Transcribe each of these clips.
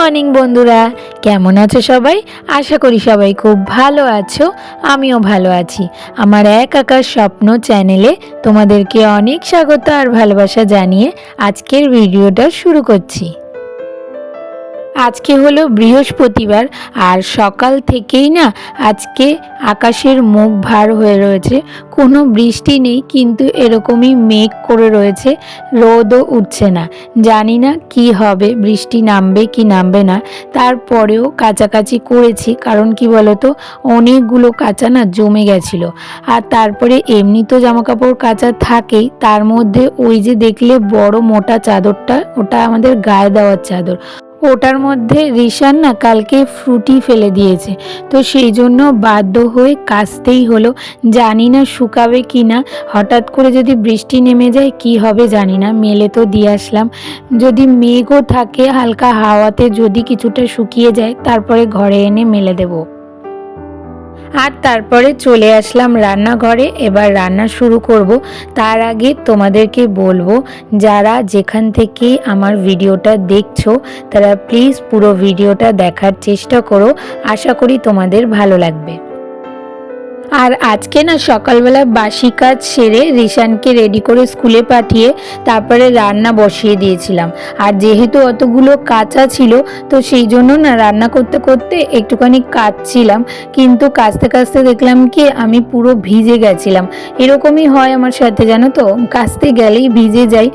Morning বন্ধুরা, কেমন আছো সবাই? আশা করি সবাই খুব ভালো আছো। আমিও ভালো আছি। আমার এক আকার স্বপ্ন চ্যানেলে তোমাদেরকে অনেক স্বাগত আর ভালোবাসা জানিয়ে আজকের ভিডিওটা শুরু করছি। আজকে হলো বৃহস্পতিবার আর সকাল থেকেই না আজকে আকাশের মুখ ভার হয়ে রয়েছে। কোনো বৃষ্টি নেই, কিন্তু এরকমই মেঘ করে রয়েছে, রোদও উঠছে না। জানি না কি হবে, বৃষ্টি নামবে কি নামবে না। তারপরেও কাচাকাচি করেছি, কারণ কি বলতো, অনেকগুলো কাচা না জমে গেছিলো। আর তারপরে এমনি তো জামা কাপড় কাচা থাকেই, তার মধ্যে ওই যে দেখলে বড় মোটা চাদরটা, ওটা আমাদের গায়ে দেওয়ার চাদর, ওটার মধ্যে রিশান না কালকে ফ্রুটি ফেলে দিয়েছে, তো সেই জন্য বাধ্য হয়ে কাচতেই হলো। জানি না শুকাবে কি না, হঠাৎ করে যদি বৃষ্টি নেমে যায় কি হবে জানি না। মেলে তো দিয়ে আসলাম, যদি মেঘও থাকে হালকা হাওয়াতে যদি কিছুটা শুকিয়ে যায় তারপরে ঘরে এনে মেলে দেবো। আর তারপরে চলে আসলাম রান্নাঘরে, এবার রান্না শুরু করব। তার আগে তোমাদেরকে বলবো, যারা যেখান থেকে আমার ভিডিওটা দেখছো তারা প্লিজ পুরো ভিডিওটা দেখার চেষ্টা করো, আশা করি তোমাদের ভালো লাগবে। আর আজকে না সকালবেলা বাসি কাজ সেরে রিশানকে রেডি করে স্কুলে পাঠিয়ে তারপরে রান্না বসিয়ে দিয়েছিলাম। আর যেহেতু অতগুলো কাঁচা ছিল, তো সেই জন্য না রান্না করতে করতে একটুখানি কাচছিলাম, কিন্তু কাচতে কাচতে দেখলাম কি আমি পুরো ভিজে গেছিলাম। এরকমই হয় আমার সাথে, জানো তো, কাচতে গেলেই ভিজে যাই।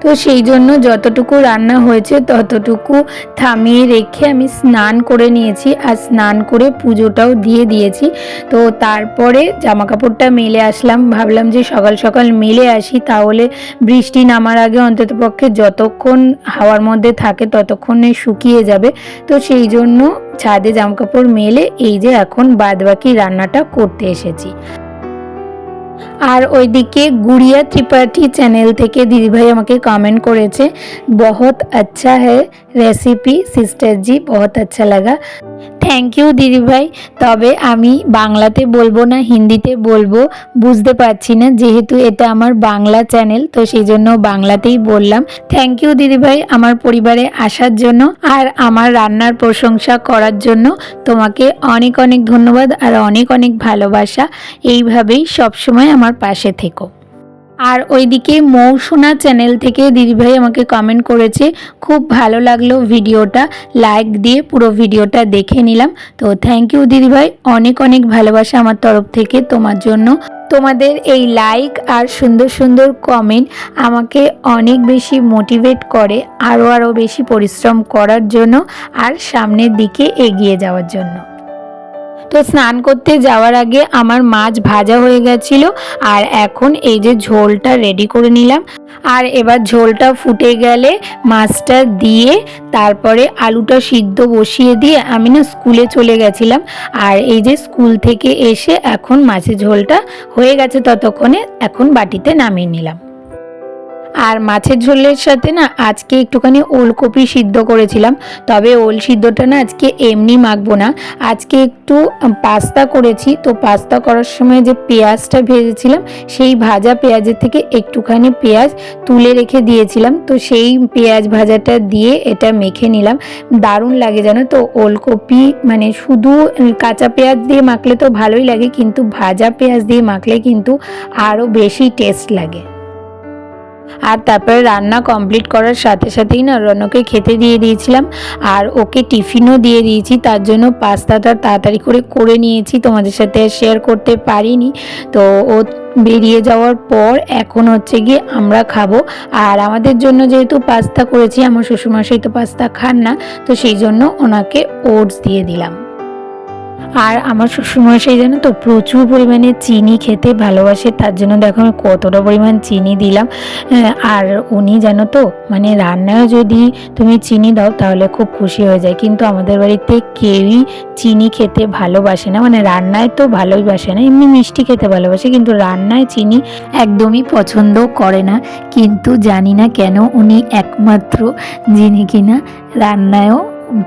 তো সেই জন্য যতটুকু রান্না হয়েছে ততটুকু থামিয়ে রেখে আমি স্নান করে নিয়েছি, আর স্নান করে পুজোটাও দিয়ে দিয়েছি। তো তারপরে জামা কাপড়টা মেলে আসলাম, ভাবলাম যে সকাল সকাল মেলে আসি, তাহলে বৃষ্টি নামার আগে অন্ততপক্ষে যতক্ষণ হাওয়ার মধ্যে থাকে ততক্ষণে শুকিয়ে যাবে। তো সেই জন্য ছাদে জামা কাপড় মেলে এই যে এখন বাদবাকি রান্নাটা করতে এসেছি। আর ওইদিকে গুড়িয়া ত্রিপাঠী চ্যানেল থেকে দিদিভাই আমাকে কমেন্ট করেছে, বহুত আচ্ছা হ্যায় রেসিপি সিস্টার জি, বহুত আচ্ছা লাগা। থ্যাংক ইউ দিদিভাই। তবে আমি বাংলাতে বলবো না হিন্দিতে বলবো, বুঝতে পারছি না, যেহেতু এটা আমার বাংলা চ্যানেল তো সেই জন্য বাংলাতেই বললাম। থ্যাংক ইউ দিদিভাই আমার পরিবারে আসার জন্য আর আমার রান্নার প্রশংসা করার জন্য। তোমাকে অনেক অনেক ধন্যবাদ আর অনেক অনেক ভালোবাসা। এইভাবেই সবসময় আমার পাশে থেকো। আর ওইদিকে মৌসুনা চ্যানেল থেকে দিদিভাই আমাকে কমেন্ট করেছে, খুব ভালো লাগলো ভিডিওটা, লাইক দিয়ে পুরো ভিডিওটা দেখে নিলাম। তো থ্যাংক ইউ দিদিভাই, অনেক অনেক ভালোবাসা আমার তরফ থেকে তোমার জন্য। তোমাদের এই লাইক আর সুন্দর সুন্দর কমেন্ট আমাকে অনেক বেশি মোটিভেট করে আরও বেশি পরিশ্রম করার জন্য আর সামনের দিকে এগিয়ে যাওয়ার জন্য। তো স্নান করতে যাওয়ার আগে আমার মাছ ভাজা হয়ে গেছিল, আর এখন এই যে ঝোলটা রেডি করে নিলাম। আর এবার ঝোলটা ফুটে গেলে মাছটা দিয়ে তারপরে আলুটা সিদ্ধ বসিয়ে দিয়ে আমি না স্কুলে চলে গেছিলাম। আর এই যে স্কুল থেকে এসে এখন মাছের ঝোলটা হয়ে গেছে, ততক্ষণে এখন বাটিতে নামিয়ে নিলাম। আর মাছের ঝোলের সাথে না আজকে একটুখানি ওলকপি সিদ্ধ করেছিলাম, তবে ওল সিদ্ধটা না আজকে এমনি মাখবো না, আজকে একটু পাস্তা করেছি। তো পাস্তা করার সময় যে পেঁয়াজটা ভেজেছিলাম, সেই ভাজা পেঁয়াজের থেকে একটুখানি পেঁয়াজ তুলে রেখে দিয়েছিলাম, তো সেই পেঁয়াজ ভাজাটা দিয়ে এটা মেখে নিলাম। দারুণ লাগে জানো তো ওলকপি, মানে শুধু কাঁচা পেঁয়াজ দিয়ে মাখলে তো ভালোই লাগে, কিন্তু ভাজা পেঁয়াজ দিয়ে মাখলে কিন্তু আরও বেশি টেস্ট লাগে। আর তারপরে রান্না কমপ্লিট করার সাথে সাথেই না রনকে খেতে দিয়ে দিয়েছিলাম, আর ওকে টিফিনও দিয়ে দিয়েছি। তার জন্য পাস্তাটা তাড়াতাড়ি করে নিয়েছি, তোমাদের সাথে শেয়ার করতে পারিনি। তো ও বেরিয়ে যাওয়ার পর এখন হচ্ছে গিয়ে আমরা খাবো। আর আমাদের জন্য যেহেতু পাস্তা করেছি, আমার শ্বশুরমশাই তো পাস্তা খান না, তো সেই জন্য ওনাকে ওটস দিয়ে দিলাম। আর আমার শ্বশুরমশাই জানো তো প্রচুর পরিমাণে চিনি খেতে ভালোবাসে, তার জন্য দেখো আমি কতটা পরিমাণ চিনি দিলাম। আর উনি জানো তো, মানে রান্নায় যদি তুমি চিনি দাও তাহলে খুব খুশি হয়ে যায়, কিন্তু আমাদের বাড়িতে কেউই চিনি খেতে ভালোবাসে না, মানে রান্নায় তো ভালোই বাসে না, এমনি মিষ্টি খেতে ভালোবাসে, কিন্তু রান্নায় চিনি একদমই পছন্দ করে না। কিন্তু জানি না কেন উনি একমাত্র যিনি কিনা রান্নায়ও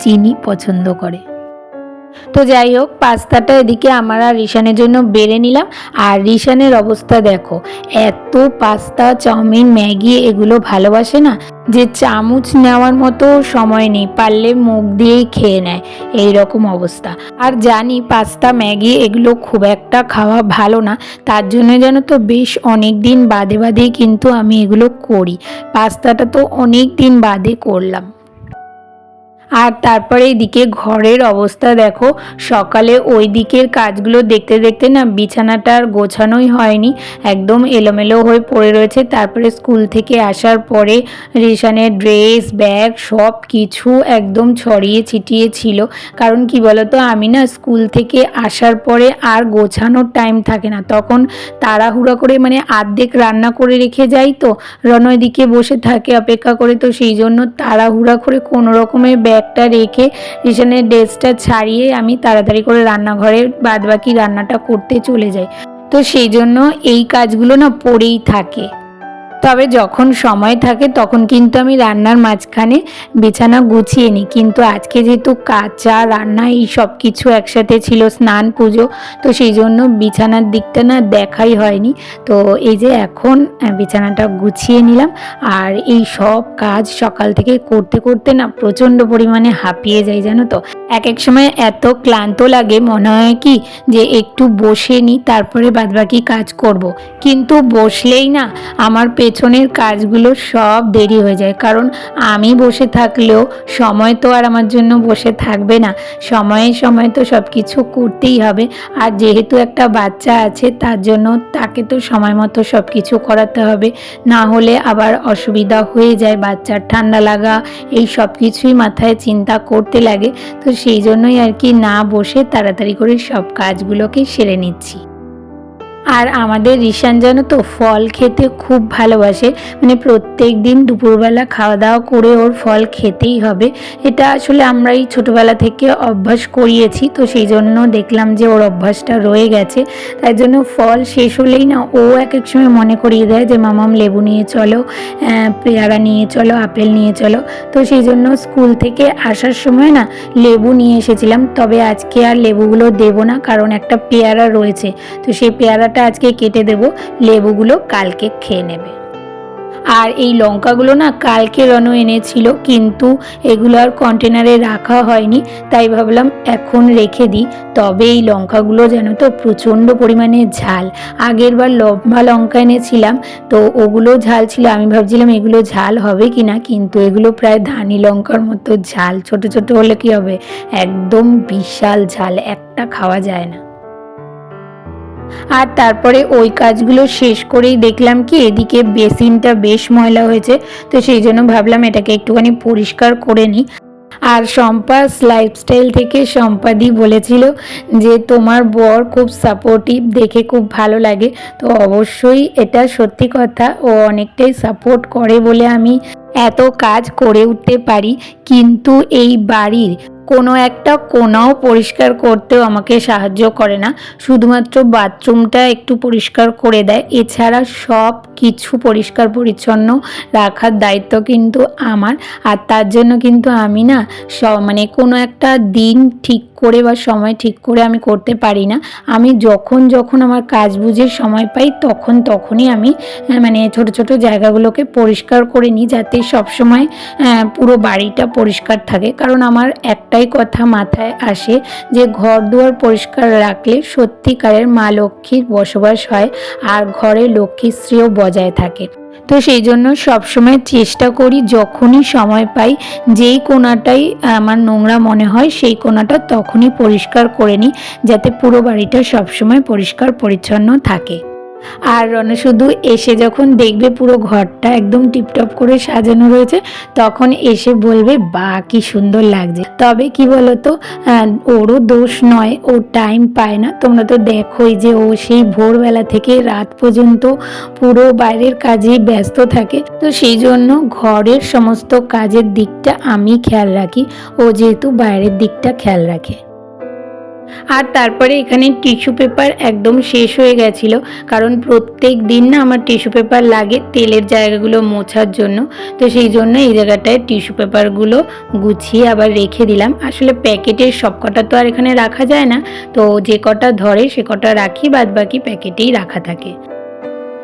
চিনি পছন্দ করে। তো যাই হোক, পাস্তাটা এদিকে আমার আর রিশানের জন্য বেড়ে নিলাম। আর রিশানের অবস্থা দেখো, এত পাস্তা চাউমিন ম্যাগি এগুলো ভালোবাসে না, যে চামচ নেওয়ার মতো সময় নেই, পারলে মুখ দিয়েই খেয়ে নেয়, এই রকম অবস্থা। আর জানি পাস্তা ম্যাগি এগুলো খুব একটা খাওয়া ভালো না, তার জন্য জানো তো বেশ অনেক দিন বাদে বাদেই কিন্তু আমি এগুলো করি। পাস্তাটা তো অনেক দিন বাদে করলাম। আর তারপরে এইদিকে ঘরের অবস্থা দেখো, সকালে ওই দিকের কাজগুলো দেখতে দেখতে না বিছানাটা আর গোছানোই হয়নি, একদম এলোমেলো হয়ে পড়ে রয়েছে। তারপরে স্কুল থেকে আসার পরে রিশানের ড্রেস ব্যাগ সব কিছু একদম ছড়িয়ে ছিটিয়ে ছিল। কারণ কি বলতো, আমি না স্কুল থেকে আসার পরে আর গোছানোর টাইম থাকে না, তখন তাড়াহুড়া করে মানে আর্ধেক রান্না করে রেখে যাই, তো রণ ওইদিকে বসে থাকে অপেক্ষা করে, তো সেই জন্য তাড়াহুড়া করে কোনো রকমের ব্যাগটা রেখে রিশানের ড্রেসটা ছাড়িয়ে আমি তাড়াতাড়ি করে রান্নাঘরে বাদবাকি রান্নাটা করতে চলে যাই। তো সেই জন্য এই কাজগুলো না পড়েই থাকে। তবে যখন সময় থাকে তখন কিন্তু আমি রান্নার মাঝখানে বিছানা গুছিয়ে নিই, কিন্তু আজকে যেহেতু কাঁচা রান্না এই সব কিছু একসাথে ছিল, স্নান পুজো, তো সেই জন্য বিছানার দিকটা না দেখাই হয়নি। তো এই যে এখন বিছানাটা গুছিয়ে নিলাম। আর এই সব কাজ সকাল থেকে করতে করতে না প্রচণ্ড পরিমাণে হাঁপিয়ে যাই জানো তো। এক এক সময় এত ক্লান্ত লাগে, মনে হয় কি যে একটু বসে নিই তারপরে বাদবাকি কাজ করব। কিন্তু বসলেই না আমার পেছনের কাজগুলো সব দেরি হয়ে যায়, কারণ আমি বসে থাকলেও সময় তো আর আমার জন্য বসে থাকবে না, সময়ে সময় তো সব কিছু করতেই হবে। আর যেহেতু একটা বাচ্চা আছে তার জন্য তাকে তো সময় মতো সব কিছু করাতে হবে, না হলে আবার অসুবিধা হয়ে যায়, বাচ্চার ঠান্ডা লাগা এই সব কিছুই মাথায় চিন্তা করতে লাগে। তো সেই জন্যই আর কি না বসে তাড়াতাড়ি করে সব কাজগুলোকে সেরে নিচ্ছি। আর আমাদের রিশান জানো তো ফল খেতে খুব ভালোবাসে, মানে প্রত্যেক দিন দুপুরবেলা খাওয়া দাওয়া করে ওর ফল খেতেই হবে। এটা আসলে আমরা এই ছোটোবেলা থেকে অভ্যাস করিয়েছি, তো সেই জন্য দেখলাম যে ওর অভ্যাসটা রয়ে গেছে। তাই জন্য ফল শেষ হলেই না ও এক এক সময় মনে করিয়ে দেয় যে মামাম লেবু নিয়ে চলো, পেয়ারা নিয়ে চলো, আপেল নিয়ে চলো। তো সেই জন্য স্কুল থেকে আসার সময় না লেবু নিয়ে এসেছিলাম, তবে আজকে আর লেবুগুলো দেবো না, কারণ একটা পেয়ারা রয়েছে, তো সেই পেয়ারাটা আজকে কেটে দেব, লেবুগুলো কালকে খেয়ে নেবে। আর এই লঙ্কাগুলো না কালকে রণ এনেছিল, কিন্তু এগুলো আর কন্টেনারে রাখা হয়নি, তাই ভাবলাম এখন রেখে দিই। তবে এই লঙ্কাগুলো যেন তো প্রচণ্ড পরিমাণে ঝাল। আগের বার লম্বা লঙ্কা এনেছিলাম, তো ওগুলো ঝাল ছিল, আমি ভাবছিলাম এগুলো ঝাল হবে কি না, কিন্তু এগুলো প্রায় ধানি লঙ্কার মতো ঝাল, ছোট ছোট হলে কি হবে, একদম বিশাল ঝাল, একটা খাওয়া যায় না। আর তারপরে ওই কাজগুলো শেষ করেই দেখলাম কি এদিকে বেসিনটা বেশ ময়লা হয়েছে, তো সেই জন্য ভাবলাম এটাকে একটুখানি পরিষ্কার করে নিই। আর শম্পাস লাইফস্টাইল থেকে সম্পাদি বলেছিল যে তোমার বর খুব সাপোর্টিভ, দেখে খুব ভালো লাগে। তো অবশ্যই এটা সত্যি কথা, ও অনেকটাই সাপোর্ট করে বলে আমি এত কাজ করে উঠতে পারি। কিন্তু এই বাড়ির কোনো একটা কোণাও পরিষ্কার করতেও আমাকে সাহায্য করে না, শুধুমাত্র বাথরুমটা একটু পরিষ্কার করে দেয়, এছাড়া সব কিছু পরিষ্কার পরিচ্ছন্ন রাখার দায়িত্ব কিন্তু আমার। আর তার জন্য কিন্তু আমি না মানে কোনো একটা দিন ঠিক করে বা সময় ঠিক করে আমি করতে পারি না। আমি যখন যখন আমার কাজ বুঝে সময় পাই তখনই আমি মানে ছোট ছোট জায়গাগুলোকে পরিষ্কার করে নিই, যাতে সবসময় পুরো বাড়িটা পরিষ্কার থাকে। কারণ আমার একটাই কথা মাথায় আসে যে ঘর দুয়ার পরিষ্কার রাখলে সত্যিকারের মা লক্ষ্মীর বসবাস হয়, আর ঘরে লক্ষ্মীশ্রীও বজায় থাকে। তো সেই জন্য সবসময় চেষ্টা করি যখনই সময় পাই, যেই কোণাটাই আমার নোংরা মনে হয় সেই কোণাটা তখনই পরিষ্কার করে নিই, যাতে পুরো বাড়িটা সবসময় পরিষ্কার পরিচ্ছন্ন থাকে। আর রণ শুধু এসে যখন দেখবে পুরো ঘরটা একদম টিপটপ করে সাজানো রয়েছে, তখন এসে বলবে বাহ কি সুন্দর লাগছে। তবে কি বলতো, ওরও দোষ নয়, ও টাইম পায় না। তোমরা তো দেখোই যে ও সেই ভোরবেলা থেকে রাত পর্যন্ত পুরো বাইরের কাজে ব্যস্ত থাকে, তো সেই জন্য ঘরের সমস্ত কাজের দিকটা আমি খেয়াল রাখি, ও যেহেতু বাইরের দিকটা খেয়াল রাখে। আর তারপরে এখানে টিস্যু পেপার একদম শেষ হয়ে গেছিল, কারণ প্রত্যেক দিন না আমার টিস্যু পেপার লাগে তেলের জায়গাগুলো মোছার জন্য। তো সেই জন্য এই জায়গাটায় টিস্যু পেপারগুলো গুছিয়ে আবার রেখে দিলাম। আসলে প্যাকেটের সব কটা তো আর এখানে রাখা যায় না, তো যে কটা ধরে সে কটা রাখি, বাদ বাকি প্যাকেটেই রাখা থাকে।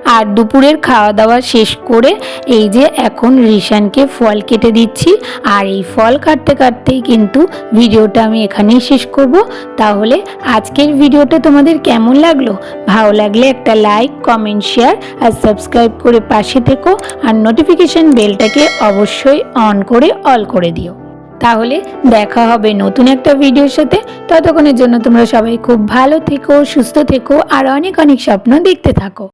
আর দুপুরের খাওয়া দাওয়া শেষ করে এই যে এখন রিশানকে ফল কেটে দিচ্ছি। আর এই ফল কাটতে কাটতেই কিন্তু ভিডিওটা আমি এখানেই শেষ করব। তাহলে আজকের ভিডিওটা তোমাদের কেমন লাগলো? ভালো লাগলে একটা লাইক, কমেন্ট, শেয়ার আর সাবস্ক্রাইব করে পাশে থেকো। আর নোটিফিকেশন বেলটাকে অবশ্যই অন করে অল করে দিও। তাহলে দেখা হবে নতুন একটা ভিডিওর সাথে। ততক্ষণের জন্য তোমরা সবাই খুব ভালো থেকো, সুস্থ থেকো আর অনেক অনেক স্বপ্ন দেখতে থাকো।